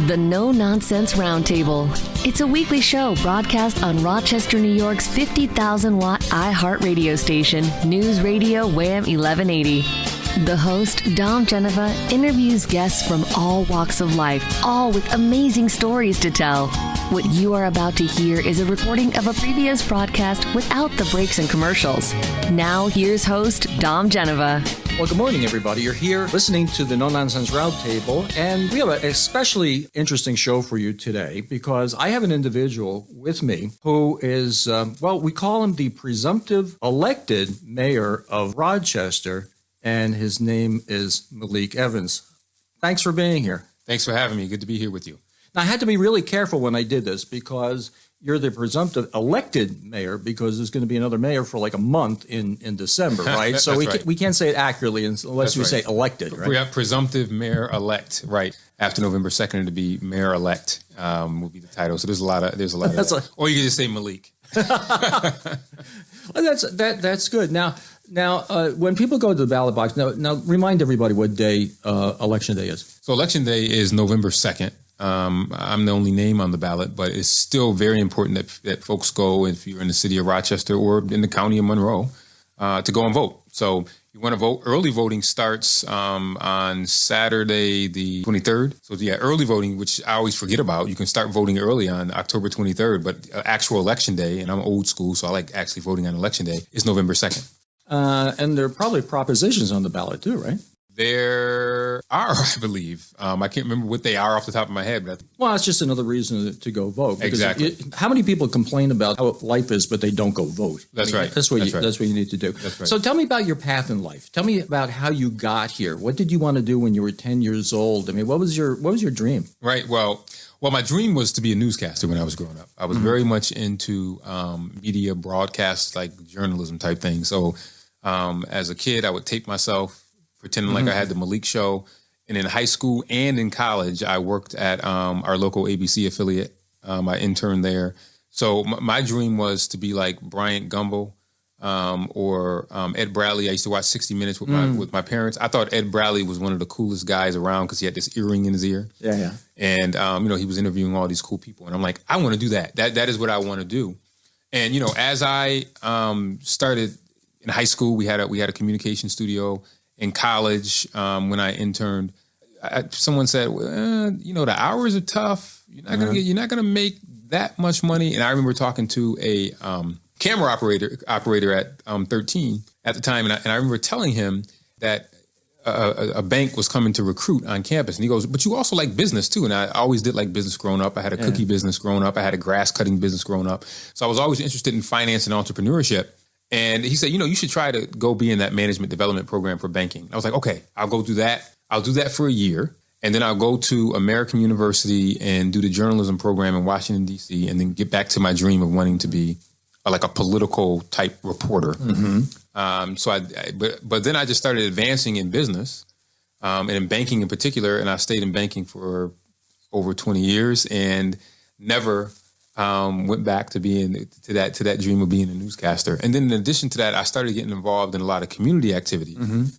The No Nonsense Roundtable. It's a weekly show broadcast on Rochester, New York's 50,000-watt iHeart radio station, News Radio Wham 1180. The host, Dom Geneva, interviews guests from all walks of life, all with amazing stories to tell. What you are about to hear is a recording of a previous broadcast without the breaks and commercials. Now, here's host, Dom Geneva. Well, good morning, everybody. You're here listening to the No Nonsense Roundtable, and we have an especially interesting show for you today because I have an individual with me who is, we call him the presumptive elected mayor of Rochester, and his name is Malik Evans. Thanks for being here. Thanks for having me. Good to be here with you. Now, I had to be really careful when I did this because you're the presumptive elected mayor because there's going to be another mayor for like a month in December, right? So we can't say it accurately unless we say elected, right? We have presumptive mayor-elect, right? After November 2nd to be mayor-elect will be the title. So there's a lot of that. Or you can just say Malik. Well, that's good. Now, when people go to the ballot box, now remind everybody what day election day is. So election day is November 2nd. I'm the only name on the ballot, but it's still very important that folks go, if you're in the city of Rochester or in the county of Monroe, to go and vote. So you want to vote. Early voting starts on Saturday, the 23rd. So yeah, early voting, which I always forget about. You can start voting early on October 23rd, but actual election day, and I'm old school, so I like actually voting on election day, is November 2nd. And there are probably propositions on the ballot too, right? There are, I believe. I can't remember what they are off the top of my head. But well, it's just another reason to go vote. Exactly. How many people complain about how life is, but they don't go vote? That's right. That's what you need to do. That's right. So tell me about your path in life. Tell me about how you got here. What did you want to do when you were 10 years old? I mean, what was your dream? Right. Well, my dream was to be a newscaster when I was growing up. I was very much into media broadcast, like journalism type thing. So as a kid, I would tape myself pretending like I had the Malik show. And in high school and in college, I worked at our local ABC affiliate. I interned there. So my dream was to be like Bryant Gumbel or Ed Bradley. I used to watch 60 Minutes with my parents. I thought Ed Bradley was one of the coolest guys around because he had this earring in his ear. Yeah. And, he was interviewing all these cool people. And I'm like, I want to do that. That is what I want to do. And, as I started in high school, we had a communication studio. In college, when I interned, someone said, the hours are tough. You're not gonna make that much money. And I remember talking to a camera operator at 13 at the time, and I remember telling him that a bank was coming to recruit on campus, and he goes, "But you also like business too." And I always did like business growing up. I had a cookie business growing up. I had a grass cutting business growing up. So I was always interested in finance and entrepreneurship. And he said, you should try to go be in that management development program for banking. I was like, okay, I'll go do that. I'll do that for a year. And then I'll go to American University and do the journalism program in Washington, D.C., and then get back to my dream of wanting to be like a political type reporter. But then I just started advancing in business and in banking in particular. And I stayed in banking for over 20 years and never went back to being to that dream of being a newscaster. And then in addition to that, I started getting involved in a lot of community activity,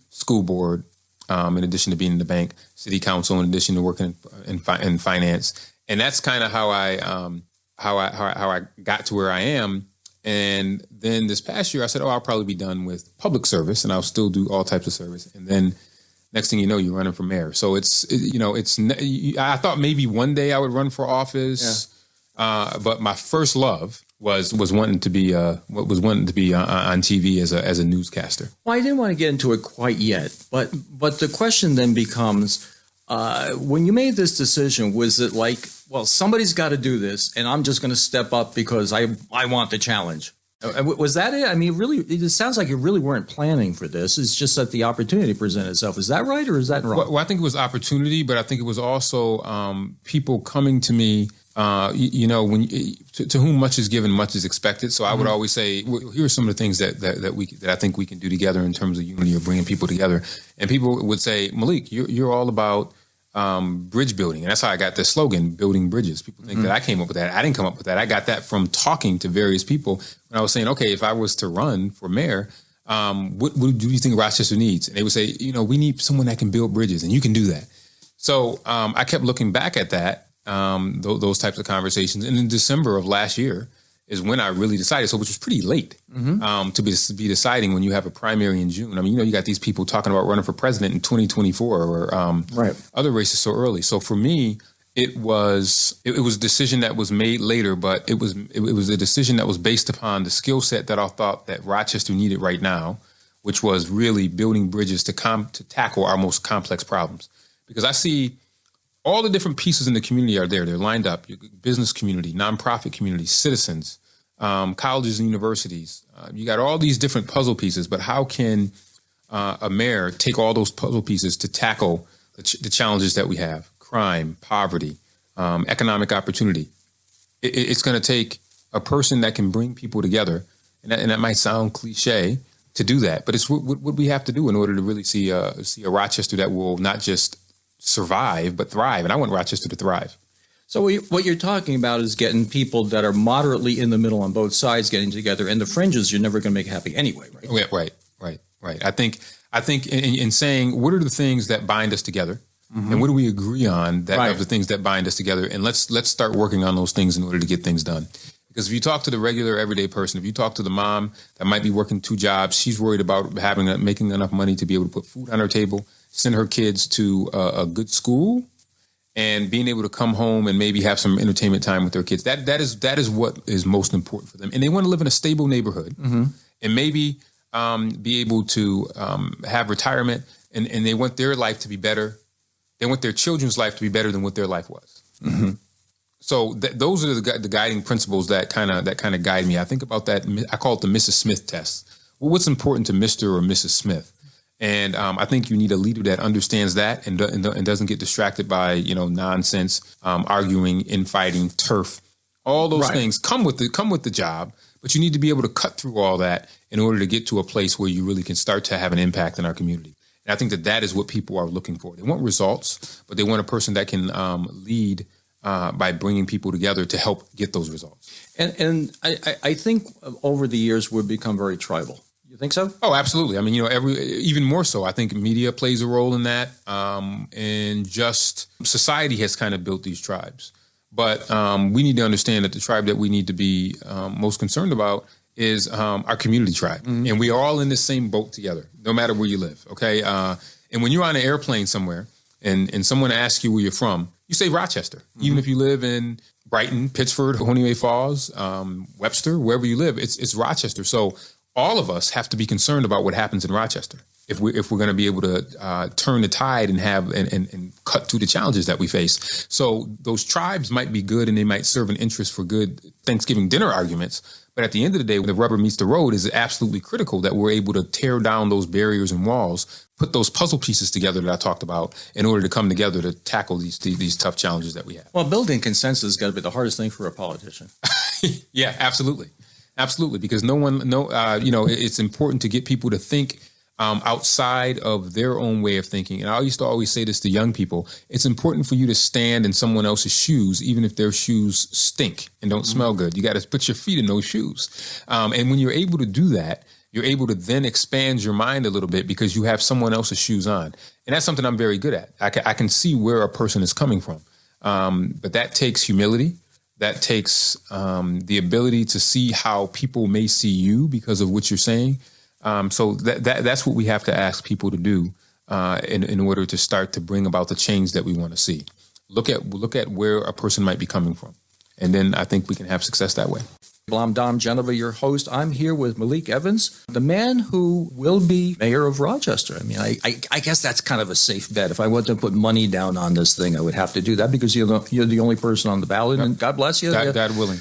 school board, in addition to being in the bank, city council, in addition to working in finance. And that's kind of how I got to where I am. And then this past year, I said, I'll probably be done with public service and I'll still do all types of service. And then next thing you know, you're running for mayor. So I thought maybe one day I would run for office. Yeah. But my first love was wanting to be on TV as a newscaster. Well, I didn't want to get into it quite yet, but the question then becomes, when you made this decision, was it like, well, somebody's got to do this, and I'm just going to step up because I want the challenge? Was that it? I mean, really, it sounds like you really weren't planning for this. It's just that the opportunity presented itself. Is that right, or is that wrong? Well, I think it was opportunity, but I think it was also people coming to me. To whom much is given, much is expected. So I would always say, here are some of the things that I think we can do together in terms of unity or bringing people together. And people would say, Malik, you're all about bridge building. And that's how I got this slogan, building bridges. People think that I came up with that. I didn't come up with that. I got that from talking to various people when I was saying, okay, if I was to run for mayor, what do you think Rochester needs? And they would say, we need someone that can build bridges, and you can do that. So I kept looking back at that. those types of conversations. And in December of last year is when I really decided, so which was pretty late to be deciding when you have a primary in June. I mean, you got these people talking about running for president in 2024 or other races so early. So for me, it was a decision that was made later, but it was a decision that was based upon the skill set that I thought that Rochester needed right now, which was really building bridges to tackle our most complex problems. Because I see all the different pieces in the community are there. They're lined up. Your business community, nonprofit community, citizens, colleges and universities. You got all these different puzzle pieces, but how can a mayor take all those puzzle pieces to tackle the challenges that we have? Crime, poverty, economic opportunity. It's going to take a person that can bring people together, and that might sound cliche to do that, but it's what we have to do in order to really see a Rochester that will not just survive, but thrive. And I want Rochester to thrive. So what you're talking about is getting people that are moderately in the middle on both sides getting together, and the fringes you're never going to make happy anyway, right? Right. I think in saying what are the things that bind us together, and what do we agree on that of the things that bind us together, and let's start working on those things in order to get things done. Because if you talk to the regular everyday person, if you talk to the mom that might be working 2 jobs, she's worried about making enough money to be able to put food on her table, send her kids to a good school, and being able to come home and maybe have some entertainment time with their kids. That is what is most important for them. And they want to live in a stable neighborhood and maybe be able to have retirement, and they want their life to be better. They want their children's life to be better than what their life was. So those are the guiding principles that kind of guide me. I think about that. I call it the Mrs. Smith test. Well, what's important to Mr. or Mrs. Smith? And I think you need a leader that understands that and doesn't get distracted by nonsense, arguing, infighting, turf. All those things come with the job, but you need to be able to cut through all that in order to get to a place where you really can start to have an impact in our community. And I think that is what people are looking for. They want results, but they want a person that can lead by bringing people together to help get those results. And I think over the years we've become very tribal. You think so? Oh, absolutely. I mean, even more so. I think media plays a role in that, and just society has kind of built these tribes. But we need to understand that the tribe that we need to be most concerned about is our community tribe, and we are all in the same boat together, no matter where you live. Okay, and when you're on an airplane somewhere, and someone asks you where you're from, you say Rochester, even if you live in Brighton, Pittsford, Honeyway Falls, Webster, wherever you live, it's Rochester. So all of us have to be concerned about what happens in Rochester if we're going to be able to turn the tide and have and cut through the challenges that we face. So those tribes might be good and they might serve an interest for good Thanksgiving dinner arguments. But at the end of the day, when the rubber meets the road, is absolutely critical that we're able to tear down those barriers and walls, put those puzzle pieces together that I talked about in order to come together to tackle these tough challenges that we have. Well, building consensus has got to be the hardest thing for a politician. Yeah, absolutely. Absolutely. Because it's important to get people to think outside of their own way of thinking. And I used to always say this to young people. It's important for you to stand in someone else's shoes, even if their shoes stink and don't smell good. You got to put your feet in those shoes. And when you're able to do that, you're able to then expand your mind a little bit because you have someone else's shoes on. And that's something I'm very good at. I can see where a person is coming from. But that takes humility. That takes the ability to see how people may see you because of what you're saying. So that's what we have to ask people to do in order to start to bring about the change that we want to see. Look at where a person might be coming from, and then I think we can have success that way. Well, I'm Dom Genova, your host. I'm here with Malik Evans, the man who will be mayor of Rochester. I mean, I guess that's kind of a safe bet. If I wanted to put money down on this thing, I would have to do that because you're the only person on the ballot, and God bless you. God willing.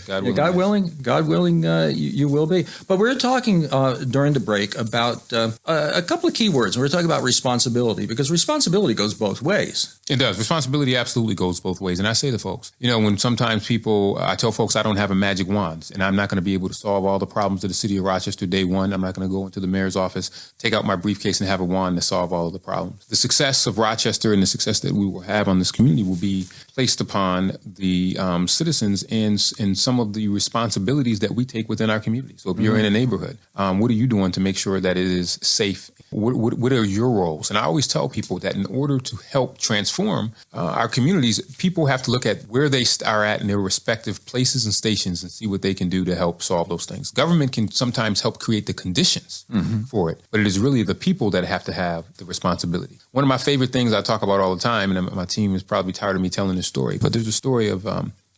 God willing, you will be. But we're talking during the break about a couple of keywords. We're talking about responsibility because responsibility goes both ways. It does. Responsibility absolutely goes both ways. And I say to folks, when sometimes I tell folks I don't have a magic wand and I'm not going to be able to solve all the problems of the city of Rochester day one. I'm not going to go into the mayor's office, take out my briefcase and have a wand to solve all of the problems. The success of Rochester and the success that we will have on this community will be placed upon the citizens and some of the responsibilities that we take within our community. So if you're in a neighborhood, what are you doing to make sure that it is safe? What are your roles? And I always tell people that in order to help transform our communities, people have to look at where they are at in their respective places and stations and see what they can do to help solve those things. Government can sometimes help create the conditions for it, but it is really the people that have to have the responsibility. One of my favorite things I talk about all the time, and my team is probably tired of me telling this story, but there's a story of,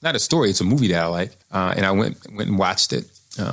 not a story, it's a movie that I like, and I went and watched it.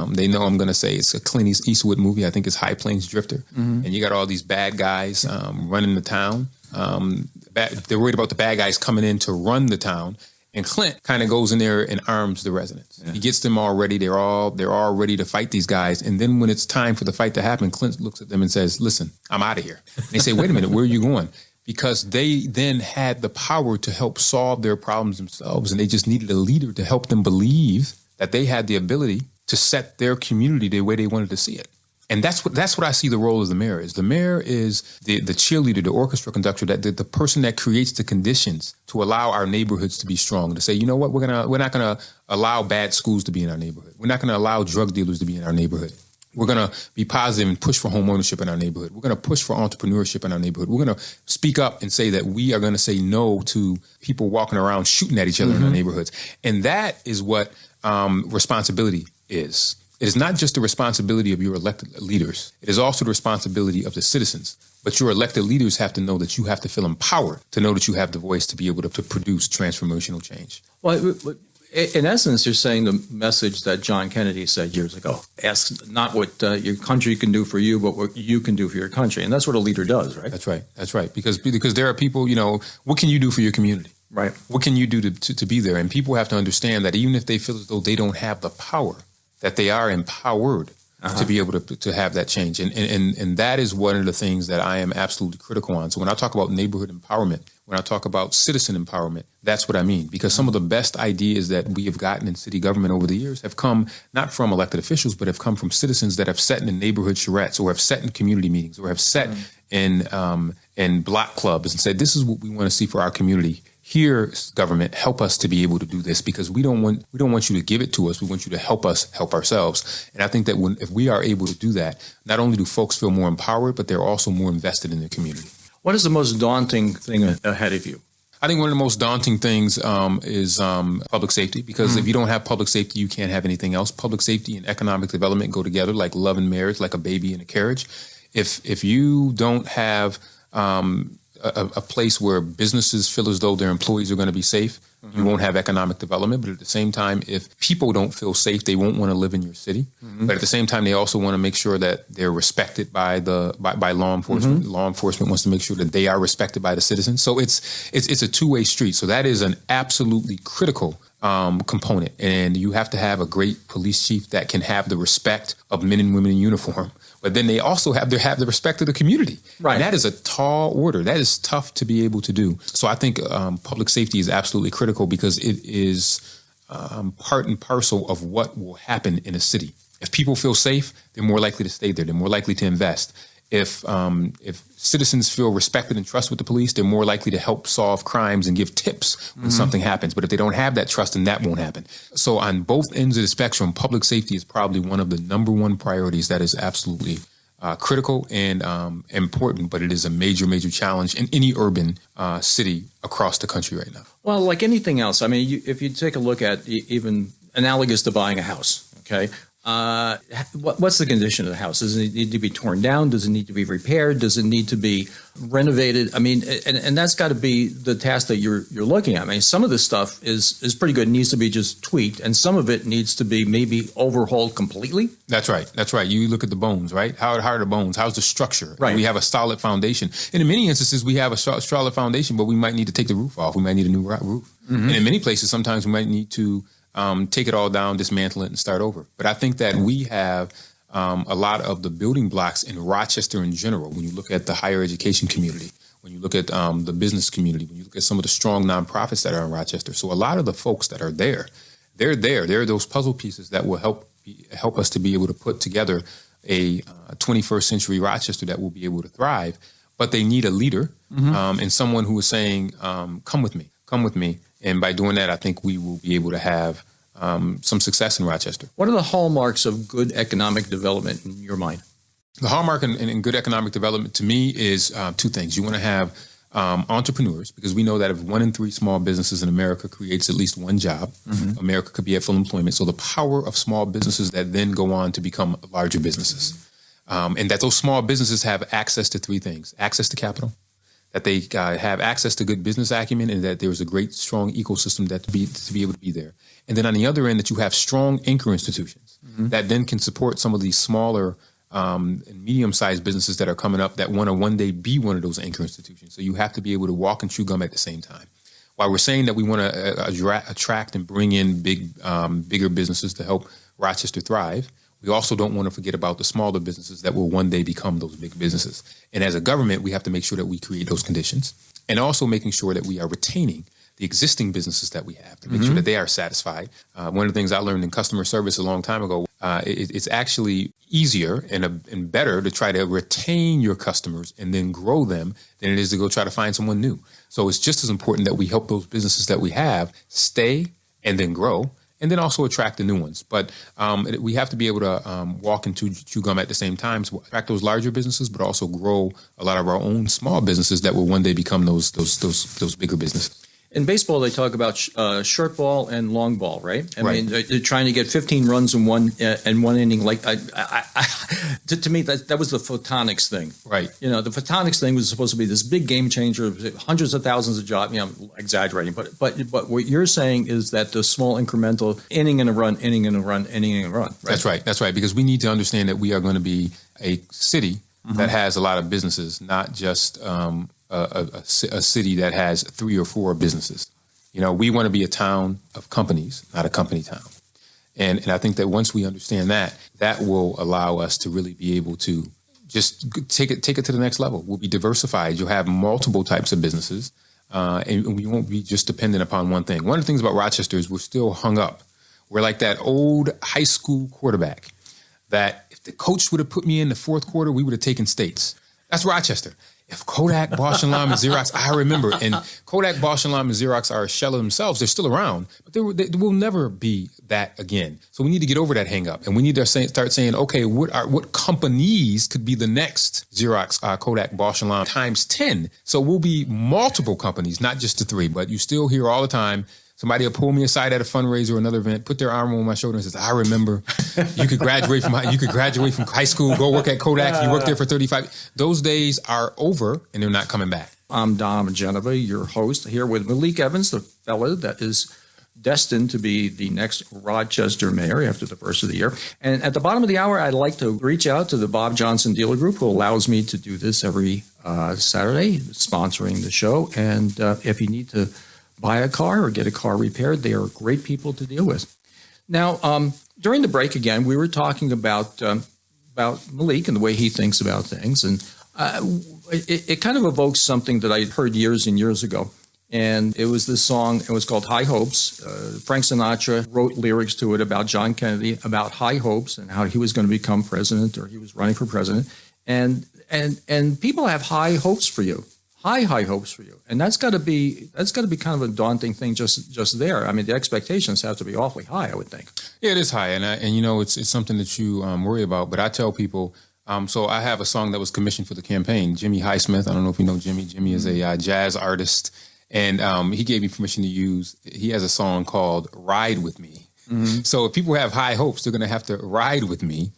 They know I'm going to say it's a Clint Eastwood movie. I think it's High Plains Drifter. And you got all these bad guys running the town. They're worried about the bad guys coming in to run the town. And Clint kind of goes in there and arms the residents. Yeah. He gets them all ready. They're all ready to fight these guys. And then when it's time for the fight to happen, Clint looks at them and says, listen, I'm out of here. And they say, wait a minute, where are you going? Because they then had the power to help solve their problems themselves. And they just needed a leader to help them believe that they had the ability to set their community the way they wanted to see it. And that's what I see the role of the mayor is. The mayor is the cheerleader, the orchestra conductor, the person that creates the conditions to allow our neighborhoods to be strong, to say, you know what, we're not gonna allow bad schools to be in our neighborhood. We're not gonna allow drug dealers to be in our neighborhood. We're going to be positive and push for home ownership in our neighborhood. We're going to push for entrepreneurship in our neighborhood. We're going to speak up and say that we are going to say no to people walking around shooting at each other in our neighborhoods. And that is what responsibility is. It is not just the responsibility of your elected leaders. It is also the responsibility of the citizens. But your elected leaders have to know that you have to feel empowered to know that you have the voice to be able to produce transformational change. Well, in essence, you're saying the message that John Kennedy said years ago. Ask not what your country can do for you, but what you can do for your country. And that's what a leader does, right? That's right. That's right. Because there are people, what can you do for your community? Right. What can you do to be there? And people have to understand that even if they feel as though they don't have the power, that they are empowered to be able to have that change. And that is one of the things that I am absolutely critical on. So when I talk about neighborhood empowerment, when I talk about citizen empowerment, that's what I mean. Because some of the best ideas that we have gotten in city government over the years have come not from elected officials, but have come from citizens that have sat in the neighborhood charrettes or have sat in community meetings or have sat in block clubs and said, this is what we want to see for our community. Here, government, help us to be able to do this because we don't want you to give it to us. We want you to help us help ourselves. And I think that if we are able to do that, not only do folks feel more empowered, but they're also more invested in their community. What is the most daunting thing ahead of you? I think one of the most daunting things is public safety, because if you don't have public safety, you can't have anything else. Public safety and economic development go together like love and marriage, like a baby in a carriage. If you don't have a place where businesses feel as though their employees are going to be safe, you won't have economic development. But at the same time, if people don't feel safe, they won't want to live in your city. But at the same time, they also want to make sure that they're respected by law enforcement. Law enforcement wants to make sure that they are respected by the citizens. So it's a two-way street. So that is an absolutely critical component. And you have to have a great police chief that can have the respect of men and women in uniform. But then they also have the respect of the community. Right. And that is a tall order. That is tough to be able to do. So I think public safety is absolutely critical because it is part and parcel of what will happen in a city. If people feel safe, they're more likely to stay there. They're more likely to invest. If citizens feel respected and trust with the police, they're more likely to help solve crimes and give tips when something happens. But if they don't have that trust, then that won't happen. So on both ends of the spectrum, public safety is probably one of the number one priorities that is absolutely critical and important. But it is a major, major challenge in any urban city across the country right now. Well, like anything else, I mean, if you take a look at even analogous to buying a house, okay, what's the condition of the house? Does it need to be torn down? Does it need to be repaired? Does it need to be renovated? I mean, and that's got to be the task that you're looking at. I mean, some of this stuff is pretty good, needs to be just tweaked, and some of it needs to be maybe overhauled completely. That's right. That's right. You look at the bones, right? How are the bones? How's the structure? Right. We have a solid foundation. And in many instances, we have a solid foundation, but we might need to take the roof off. We might need a new roof. And in many places, sometimes we might need to take it all down, dismantle it, and start over. But I think that we have a lot of the building blocks in Rochester in general. When you look at the higher education community, when you look at the business community, when you look at some of the strong nonprofits that are in Rochester. So a lot of the folks that are there, they're there. They're those puzzle pieces that will help help us to be able to put together a 21st century Rochester that will be able to thrive. But they need a leader and someone who is saying, come with me. And by doing that, I think we will be able to have some success in Rochester. What are the hallmarks of good economic development in your mind? The hallmark in good economic development to me is two things. You want to have entrepreneurs, because we know that if 1 in 3 small businesses in America creates at least one job, America could be at full employment. So the power of small businesses that then go on to become larger businesses. And that those small businesses have access to 3 things: access to capital, that they have access to good business acumen, and that there's a great, strong ecosystem that to be able to be there. And then on the other end, that you have strong anchor institutions that then can support some of these smaller and medium-sized businesses that are coming up that want to one day be one of those anchor institutions. So you have to be able to walk and chew gum at the same time. While we're saying that we want to attract and bring in bigger businesses to help Rochester thrive, we also don't want to forget about the smaller businesses that will one day become those big businesses. And as a government, we have to make sure that we create those conditions, and also making sure that we are retaining the existing businesses that we have to make sure that they are satisfied. One of the things I learned in customer service a long time ago, it's actually easier and better to try to retain your customers and then grow them than it is to go try to find someone new. So it's just as important that we help those businesses that we have stay and then grow, and then also attract the new ones. But we have to be able to walk and chew gum at the same time to attract those larger businesses, but also grow a lot of our own small businesses that will one day become those bigger businesses. In baseball, they talk about short ball and long ball, right? I Right. mean, they're trying to get 15 runs in one inning. Like, to me, that was the photonics thing. Right. You know, the photonics thing was supposed to be this big game changer, hundreds of thousands of jobs. You know, exaggerating, but what you're saying is that the small incremental inning and a run, inning and a run, inning and a run. Right? That's right. Because we need to understand that we are going to be a city that has a lot of businesses, not just a city that has 3 or 4 businesses. You know, we want to be a town of companies, not a company town. And I think that once we understand that, that will allow us to really be able to just take it to the next level. We'll be diversified. You'll have multiple types of businesses, and we won't be just dependent upon one thing. One of the things about Rochester is we're still hung up. We're like that old high school quarterback that if the coach would have put me in the 4th quarter, we would have taken states. That's Rochester. If Kodak, Bosch and Lomb, and Xerox, I remember, and Kodak, Bosch and Lomb, and Xerox are a shell of themselves. They're still around, but they will never be that again. So we need to get over that hang up, and we need to start saying, okay, what companies could be the next Xerox, Kodak, Bosch and Lomb times 10? So we'll be multiple companies, not just the 3. But you still hear all the time, somebody will pull me aside at a fundraiser or another event, put their arm on my shoulder and says, I remember you could graduate from high school, go work at Kodak. You worked there for 35. Those days are over and they're not coming back. I'm Dom Genova, your host, here with Malik Evans, the fellow that is destined to be the next Rochester mayor after the first of the year. And at the bottom of the hour, I'd like to reach out to the Bob Johnson Dealer Group, who allows me to do this every Saturday, sponsoring the show. And if you need to buy a car or get a car repaired, they are great people to deal with. Now, during the break, again, we were talking about Malik and the way he thinks about things. And it kind of evokes something that I heard years and years ago. And it was this song, it was called High Hopes. Frank Sinatra wrote lyrics to it about John Kennedy, about high hopes and how he was going to become president, or he was running for president. And people have high hopes for you. High hopes for you, and that's got to be kind of a daunting thing just there. I mean, the expectations have to be awfully high, I would think. Yeah, it is high, and you know, it's something that you worry about. But I tell people, so I have a song that was commissioned for the campaign. Jimmy Highsmith, I don't know if you know Jimmy. Jimmy is a jazz artist, and he gave me permission to use. He has a song called "Ride with Me." Mm-hmm. So if people have high hopes, they're going to have to ride with me.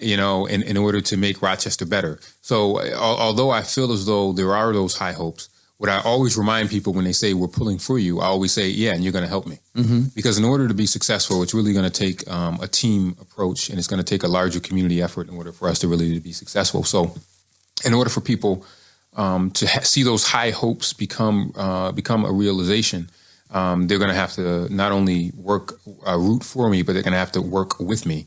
You know, in order to make Rochester better. So although I feel as though there are those high hopes, what I always remind people when they say we're pulling for you, I always say, yeah, and you're going to help me. Mm-hmm. Because in order to be successful, it's really going to take a team approach, and it's going to take a larger community effort in order for us to really be successful. So in order for people to see those high hopes become a realization, they're going to have to not only root for me, but they're going to have to work with me.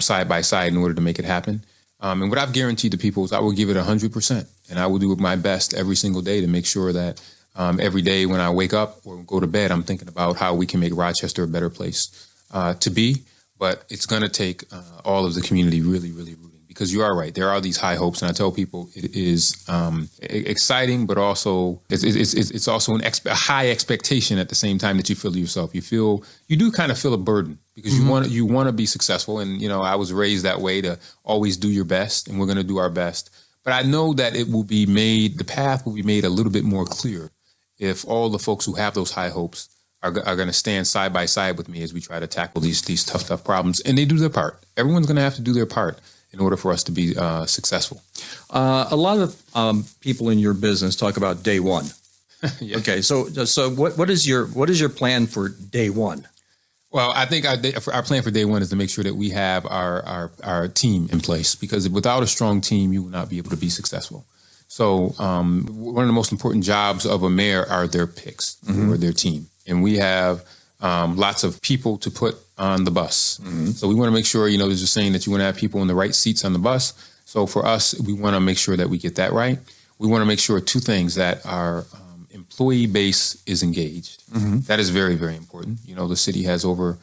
Side by side in order to make it happen. And what I've guaranteed to people is I will give it 100%, and I will do my best every single day to make sure that every day when I wake up or go to bed, I'm thinking about how we can make Rochester a better place to be, but it's going to take all of the community really, really rooting. Because you are right, there are these high hopes, and I tell people it is exciting, but also it's also a high expectation at the same time that you feel to yourself. You do kind of feel a burden because you want to be successful, and I was raised that way to always do your best, and we're going to do our best. But I know that the path will be made a little bit more clear if all the folks who have those high hopes are going to stand side by side with me as we try to tackle these tough problems, and they do their part. Everyone's going to have to do their part in order for us to be successful. A lot of people in your business talk about day one. Yeah. Okay, so what is your plan for day one? Well, I think our plan for day one is to make sure that we have our team in place, because without a strong team, you will not be able to be successful. So one of the most important jobs of a mayor are their picks or their team. And we have lots of people to put on the bus. So we want to make sure, there's a saying that you want to have people in the right seats on the bus. So for us, we want to make sure that we get that right. We want to make sure two things: that our employee base is engaged. That is very, very important. The city has over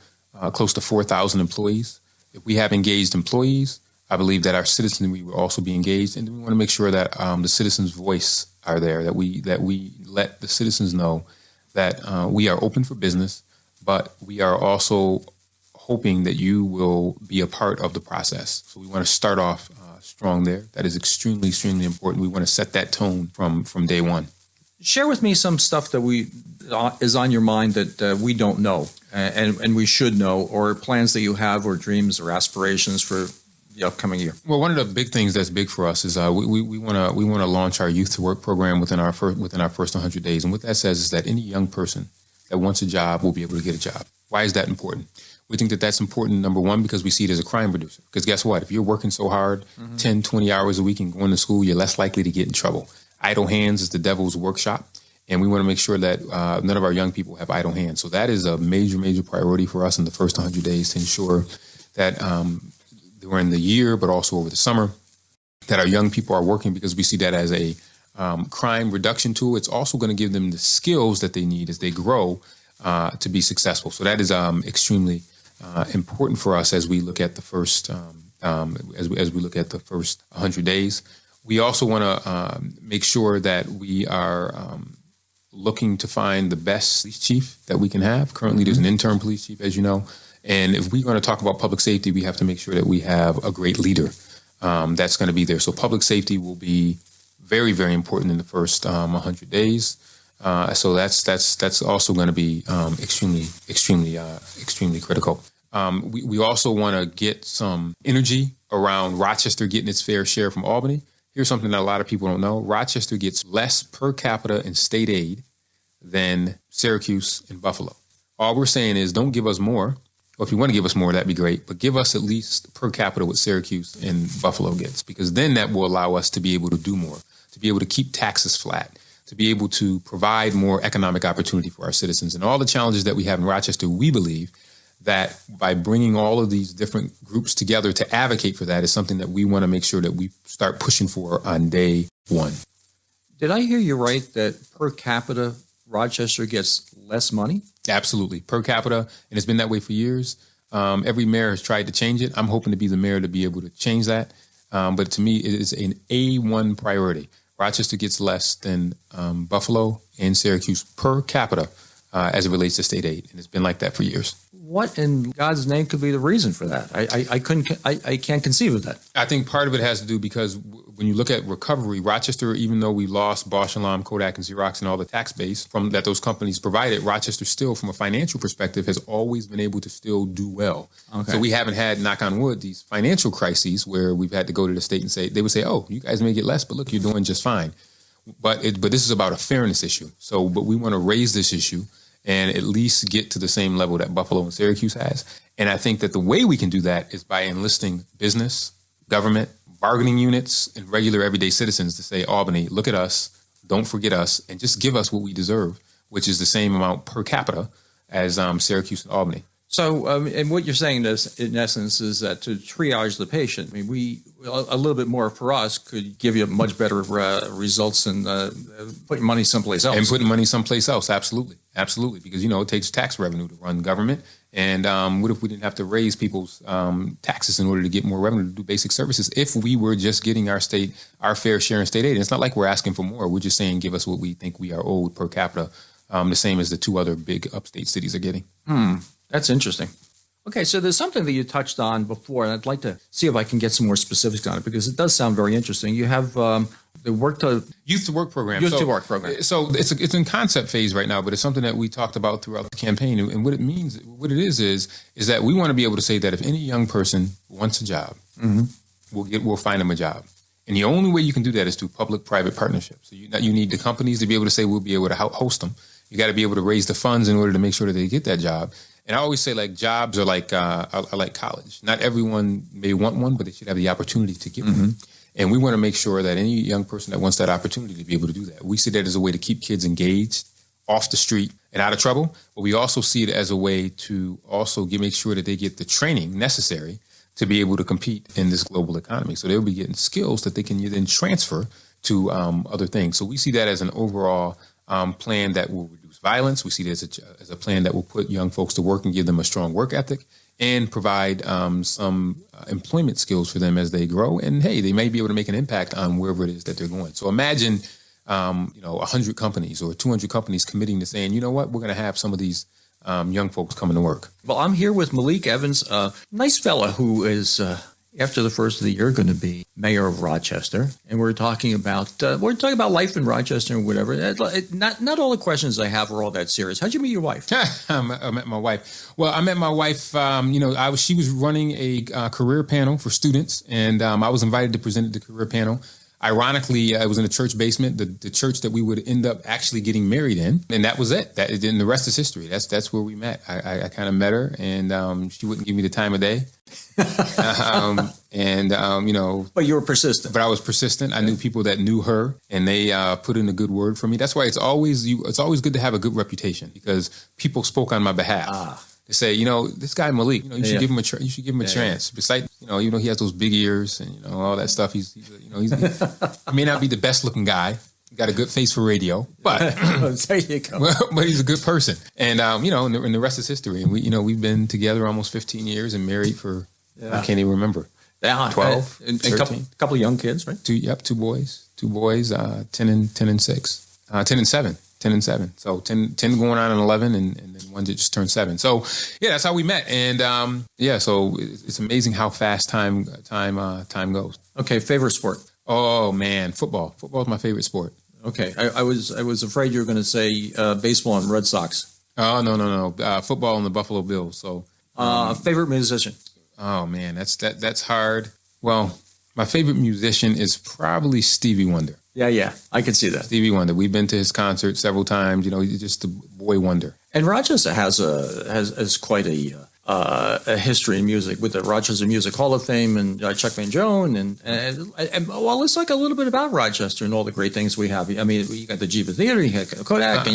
close to 4,000 employees. If we have engaged employees, I believe that our citizenry will also be engaged. And we want to make sure that the citizens' voice are there, that we let the citizens know that we are open for business, but we are also hoping that you will be a part of the process. So we want to start off strong there. That is extremely, extremely important. We want to set that tone from day one. Share with me some stuff that is on your mind that we don't know and we should know, or plans that you have, or dreams or aspirations for the upcoming year. Well, one of the big things that's big for us is we want to launch our Youth to Work program within our first 100 days. And what that says is that any young person that wants a job will be able to get a job. Why is that important? We think that that's important, number one, because we see it as a crime producer. Because guess what? If you're working so hard, 10, 20 hours a week and going to school, you're less likely to get in trouble. Idle hands is the devil's workshop. And we want to make sure that none of our young people have idle hands. So that is a major, major priority for us in the first 100 days, to ensure that during the year, but also over the summer, that our young people are working, because we see that as a crime reduction tool. It's also going to give them the skills that they need as they grow to be successful. So that is extremely important for us as we look at the first as we look at the first 100 days. We also want to make sure that we are looking to find the best police chief that we can have. Currently, there's an intern police chief, as you know. And if we're going to talk about public safety, we have to make sure that we have a great leader that's going to be there. So public safety will be very, very important in the first 100 days. So that's also going to be extremely critical. We also want to get some energy around Rochester getting its fair share from Albany. Here's something that a lot of people don't know. Rochester gets less per capita in state aid than Syracuse and Buffalo. All we're saying is, don't give us more. Well, if you want to give us more, that'd be great. But give us at least per capita what Syracuse and Buffalo gets, because then that will allow us to be able to do more, to be able to keep taxes flat, to be able to provide more economic opportunity for our citizens. And all the challenges that we have in Rochester, we believe that by bringing all of these different groups together to advocate for that is something that we want to make sure that we start pushing for on day one. Did I hear you right that per capita Rochester gets less money? Absolutely. Per capita, and it's been that way for years. Every mayor has tried to change it. I'm hoping to be the mayor to be able to change that. But to me, it is an A1 priority. Rochester gets less than Buffalo and Syracuse per capita as it relates to state aid. And it's been like that for years. What in God's name could be the reason for that? I can't conceive of that. I think part of it has to do because when you look at recovery, Rochester, even though we lost Bosch Alarm, Kodak, and Xerox and all the tax base from that those companies provided, Rochester still, from a financial perspective, has always been able to still do well. Okay. So we haven't had, knock on wood, these financial crises where we've had to go to the state and say, they would say, oh, you guys may get less, but look, you're doing just fine. But this is about a fairness issue. But we want to raise this issue and at least get to the same level that Buffalo and Syracuse has. And I think that the way we can do that is by enlisting business, government, bargaining units, and regular everyday citizens to say, Albany, look at us, don't forget us, and just give us what we deserve, which is the same amount per capita as Syracuse and Albany. So, and what you're saying is, in essence, is that to triage the patient, I mean, a little bit more for us could give you much better results than putting money someplace else. And putting money someplace else, absolutely. Absolutely, because, it takes tax revenue to run government. And what if we didn't have to raise people's taxes in order to get more revenue to do basic services if we were just getting our fair share in state aid? And it's not like we're asking for more. We're just saying give us what we think we are owed per capita, the same as the two other big upstate cities are getting. That's interesting. Okay, so there's something that you touched on before, and I'd like to see if I can get some more specifics on it because it does sound very interesting. You have the Youth to Work program. Youth to Work program. So it's in concept phase right now, but it's something that we talked about throughout the campaign. And what it means, what it is that we want to be able to say that if any young person wants a job, we'll find them a job. And the only way you can do that is through public-private partnerships. So you need the companies to be able to say we'll be able to host them. You got to be able to raise the funds in order to make sure that they get that job. And I always say, like, jobs are like college. Not everyone may want one, but they should have the opportunity to get one. And we want to make sure that any young person that wants that opportunity to be able to do that. We see that as a way to keep kids engaged, off the street, and out of trouble. But we also see it as a way to also make sure that they get the training necessary to be able to compete in this global economy. So they'll be getting skills that they can then transfer to other things. So we see that as an overall plan that will reduce violence. We see it as a plan that will put young folks to work and give them a strong work ethic and provide some employment skills for them as they grow. And, hey, they may be able to make an impact on wherever it is that they're going. So imagine, 100 companies or 200 companies committing to saying, you know what, we're going to have some of these young folks coming to work. Well, I'm here with Malik Evans, a nice fella who is, after the first of the year, going to be mayor of Rochester. And we're talking about life in Rochester and whatever. Not all the questions I have are all that serious. How'd you meet your wife? I met my wife. Well, I met my wife, she was running a career panel for students, and I was invited to present at the career panel. Ironically, it was in a church basement, the church that we would end up actually getting married in. And that was it. And the rest is history. That's where we met. I kind of met her, and she wouldn't give me the time of day. But you were persistent. But I was persistent. I knew people that knew her, and they put in a good word for me. That's why it's always good to have a good reputation, because people spoke on my behalf. To say, this guy Malik, you should give him a chance. Besides, he has those big ears and all that stuff. He may not be the best looking guy. He got a good face for radio, but there you go. But he's a good person. And and the rest is history. And we've been together almost 15 years and married for I can't even remember. 12, and a couple of young kids, right? Two boys, 10 and 6, 10 and 7. 10 and 7. So 10 going on in 11 and then one that just turned 7. So yeah, that's how we met. And so it's amazing how fast time goes. Okay, favorite sport? Oh man, football. Football is my favorite sport. Okay. I was afraid you were going to say baseball and Red Sox. Oh, no. Football and the Buffalo Bills. So favorite musician? Oh man, that's hard. Well, my favorite musician is probably Stevie Wonder. Yeah, I can see that. Stevie Wonder. We've been to his concert several times. He's just a boy wonder. And Rochester has quite a history in music with the Rochester Music Hall of Fame and Chuck Van Jones and well, let's talk a little bit about Rochester and all the great things we have. I mean, you got the Jiva Theater, you got Kodak,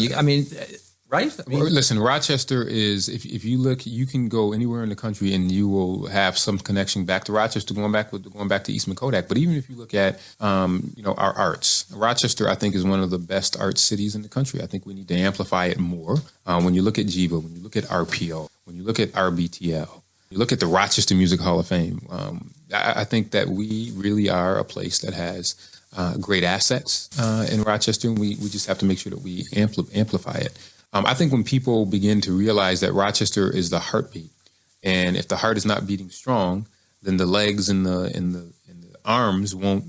right? Listen, Rochester is, if you look, you can go anywhere in the country and you will have some connection back to Rochester, going back to Eastman Kodak. But even if you look at, our arts, Rochester, I think, is one of the best art cities in the country. I think we need to amplify it more. When you look at Jiva, when you look at RPO, when you look at RBTL, you look at the Rochester Music Hall of Fame, I think that we really are a place that has great assets in Rochester, and we just have to make sure that we amplify it. I think when people begin to realize that Rochester is the heartbeat, and if the heart is not beating strong, then the legs and the arms will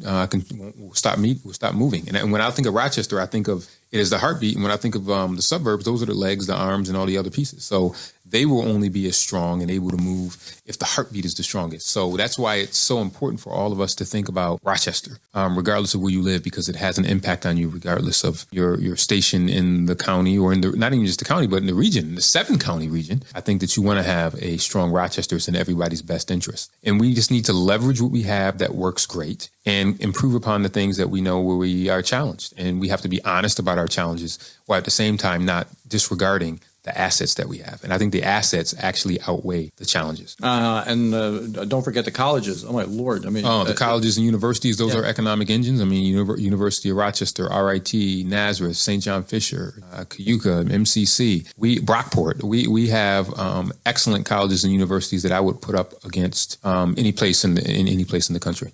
stop moving. And when I think of Rochester, I think of it as the heartbeat. And when I think of the suburbs, those are the legs, the arms, and all the other pieces. So they will only be as strong and able to move if the heartbeat is the strongest. So that's why it's so important for all of us to think about Rochester, regardless of where you live, because it has an impact on you regardless of your station in the county or not even just the county, but in the region, the 7-county region. I think that you want to have a strong Rochester. It's in everybody's best interest. And we just need to leverage what we have that works great and improve upon the things that we know where we are challenged. And we have to be honest about our challenges, while at the same time not disregarding the assets that we have. And I think the assets actually outweigh the challenges. And don't forget the colleges. Oh, my Lord. I mean, the colleges and universities, those are economic engines. I mean, University of Rochester, RIT, Nazareth, St. John Fisher, Cayuga, MCC, Brockport. We have excellent colleges and universities that I would put up against any place in the country.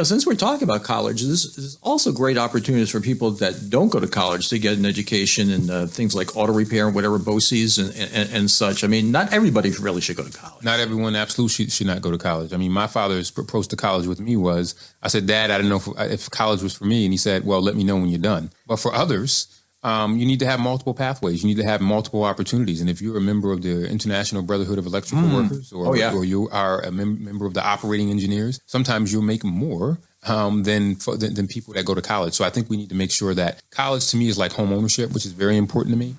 Since we're talking about college, there's also great opportunities for people that don't go to college to get an education in things like auto repair and whatever BOCES and such. I mean, not everybody really should go to college. Not everyone absolutely should not go to college. I mean, my father's approach to college with me was, I said, Dad, I don't know if college was for me. And he said, well, let me know when you're done. But for others, you need to have multiple pathways. You need to have multiple opportunities. And if you're a member of the International Brotherhood of Electrical Workers or you are a member of the operating engineers, sometimes you'll make more than people that go to college. So I think we need to make sure that college to me is like home ownership, which is very important to me.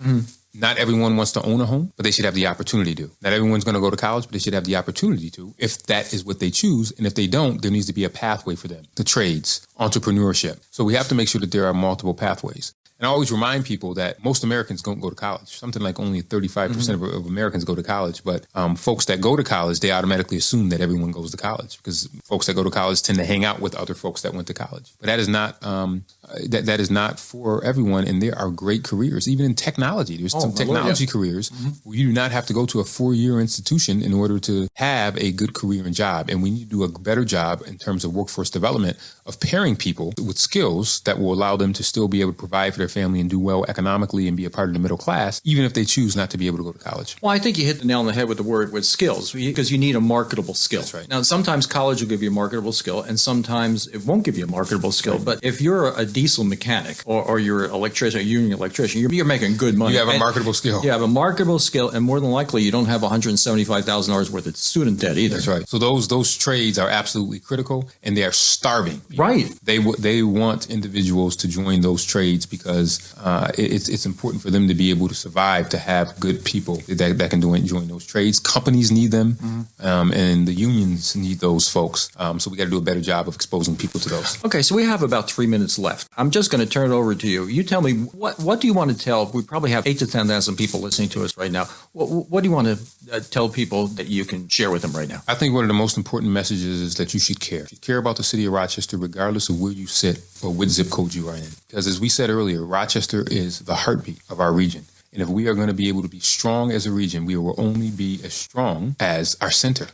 Not everyone wants to own a home, but they should have the opportunity to. Not everyone's going to go to college, but they should have the opportunity to, if that is what they choose. And if they don't, there needs to be a pathway for them. The trades, entrepreneurship. So we have to make sure that there are multiple pathways. And I always remind people that most Americans don't go to college. Something like only 35% of Americans go to college. But folks that go to college, they automatically assume that everyone goes to college because folks that go to college tend to hang out with other folks that went to college. But that is not that is not for everyone. And there are great careers, even in technology. There's some technology careers where you do not have to go to a 4-year institution in order to have a good career and job. And we need to do a better job in terms of workforce development of pairing people with skills that will allow them to still be able to provide for their family and do well economically and be a part of the middle class, even if they choose not to be able to go to college. Well, I think you hit the nail on the head with skills, because you need a marketable skill. That's right. Now, sometimes college will give you a marketable skill, and sometimes it won't give you a marketable skill. Right. But if you're a diesel mechanic or you're an electrician, a union electrician, you're making good money. You have a marketable skill. You have a marketable skill, and more than likely, you don't have $175,000 worth of student debt either. That's right. So those trades are absolutely critical, and they are starving people. Right. They want individuals to join those trades because it's important for them to be able to survive, to have good people that can join those trades. Companies need them, and the unions need those folks. So we got to do a better job of exposing people to those. Okay, so we have about 3 minutes left. I'm just going to turn it over to you. You tell me, what do you want to tell? We probably have 8,000 to 10,000 people listening to us right now. What do you want to tell people that you can share with them right now? I think one of the most important messages is that you should care. You should care about the city of Rochester, regardless of where you sit or what zip code you are in. Because as we said earlier, Rochester is the heartbeat of our region. And if we are going to be able to be strong as a region, we will only be as strong as our center.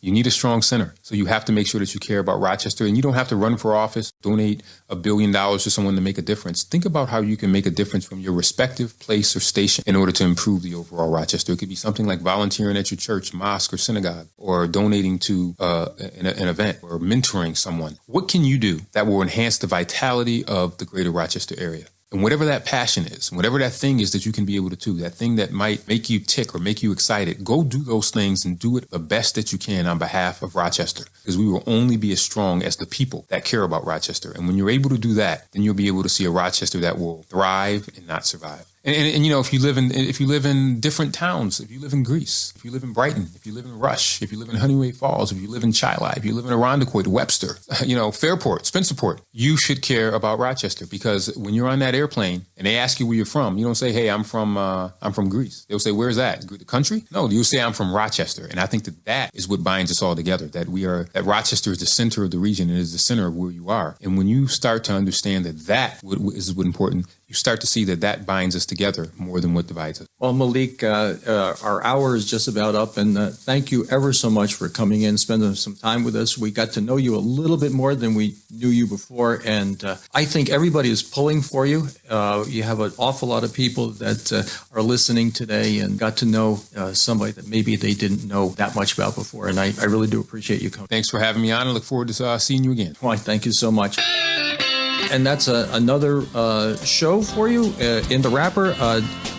You need a strong center. So you have to make sure that you care about Rochester. And you don't have to run for office, donate $1 billion to someone to make a difference. Think about how you can make a difference from your respective place or station in order to improve the overall Rochester. It could be something like volunteering at your church, mosque, or synagogue, or donating to an event, or mentoring someone. What can you do that will enhance the vitality of the greater Rochester area? And whatever that passion is, whatever that thing is that you can be able to do, that thing that might make you tick or make you excited, go do those things and do it the best that you can on behalf of Rochester. Because we will only be as strong as the people that care about Rochester. And when you're able to do that, then you'll be able to see a Rochester that will thrive and not survive. And you know, if you live in different towns, if you live in Greece, if you live in Brighton, if you live in Rush, if you live in Honeyway Falls, if you live in Chili, if you live in Irondequoit, Webster, Fairport, Spencerport, you should care about Rochester, because when you're on that airplane and they ask you where you're from, you don't say, "Hey, I'm from Greece." They'll say, "Where's that? The country?" No, you'll say, "I'm from Rochester." And I think that is what binds us all together. That Rochester is the center of the region and is the center of where you are. And when you start to understand that is what's important, you start to see that binds us together more than what divides us. Well, Malik, our hour is just about up, and thank you ever so much for coming in, spending some time with us. We got to know you a little bit more than we knew you before, and I think everybody is pulling for you. You have an awful lot of people that are listening today and got to know somebody that maybe they didn't know that much about before, and I really do appreciate you coming. Thanks for having me on. I look forward to seeing you again. Well, thank you so much. And that's another show for you in the wrapper.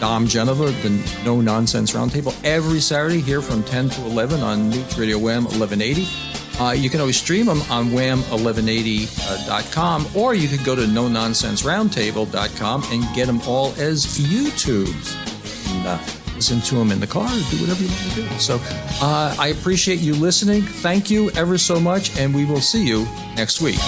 Dom Geneva, the No Nonsense Roundtable, every Saturday here from 10 to 11 on News Radio Wham 1180. You can always stream them on wham1180.com, or you can go to nononsenseroundtable.com and get them all as YouTubes. And listen to them in the car, do whatever you want to do. So I appreciate you listening. Thank you ever so much, and we will see you next week.